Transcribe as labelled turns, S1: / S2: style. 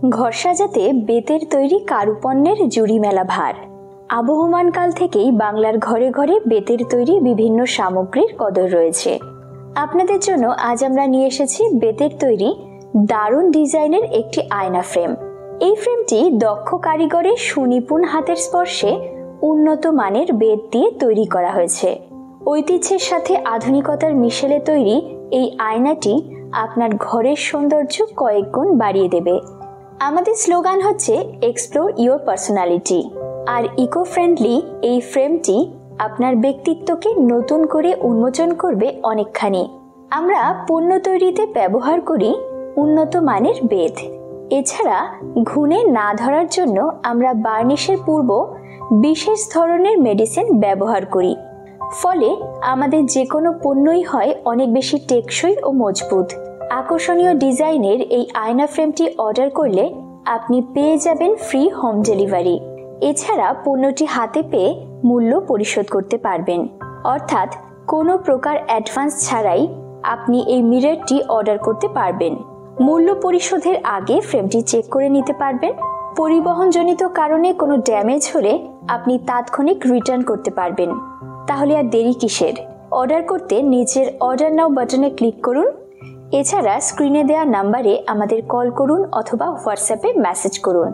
S1: ঘর সাজাতে বেতের তৈরি কারুপণ্যের জুড়ি মেলা ভার। আবহমান কাল থেকেই বাংলার ঘরে ঘরে বেতের তৈরি বিভিন্ন সামগ্রীর কদর রয়েছে। আপনাদের জন্য আজ আমরা নিয়ে এসেছি বেতের তৈরি দারুণ ডিজাইনের একটি আয়না ফ্রেম। এই ফ্রেমটি দক্ষ কারিগরের সুনিপুণ হাতের স্পর্শে উন্নত মানের বেত দিয়ে তৈরি করা হয়েছে। ঐতিহ্যের সাথে আধুনিকতার মিশেলে তৈরি এই আয়নাটি আপনার ঘরের সৌন্দর্য কয়েক গুণ বাড়িয়ে দেবে। আমাদের স্লোগান হচ্ছে এক্সপ্লোর ইওর পার্সোনালিটি, আর ইকো ফ্রেন্ডলি এই ফ্রেমটি আপনার ব্যক্তিত্বকে নতুন করে উন্মোচন করবে অনেকখানি। আমরা পণ্য তৈরিতে ব্যবহার করি উন্নত মানের বেত। এছাড়া ঘুণে না ধরার জন্য আমরা বার্নিশের পূর্ব বিশেষ ধরনের মেডিসিন ব্যবহার করি। ফলে আমাদের যে কোনো পণ্যই হয় অনেক বেশি টেকসই ও মজবুত। আকর্ষণীয় ডিজাইনের এই আয়না ফ্রেমটি অর্ডার করলে আপনি পেয়ে যাবেন ফ্রি হোম ডেলিভারি। এছাড়া পণ্যটি হাতে পেয়ে মূল্য পরিশোধ করতে পারবেন, অর্থাৎ কোনো প্রকার অ্যাডভান্স ছাড়াই আপনি এই মিররটি অর্ডার করতে পারবেন। মূল্য পরিশোধের আগে ফ্রেমটি চেক করে নিতে পারবেন। পরিবহনজনিত কারণে কোনো ড্যামেজ হলে আপনি তাৎক্ষণিক রিটার্ন করতে পারবেন। তাহলে আর দেরি কিসের? অর্ডার করতে নিচের অর্ডার নাও বাটনে ক্লিক করুন। এছাড়া স্ক্রিনে দেওয়া নাম্বারে আমাদের কল করুন অথবা হোয়াটসঅ্যাপে মেসেজ করুন।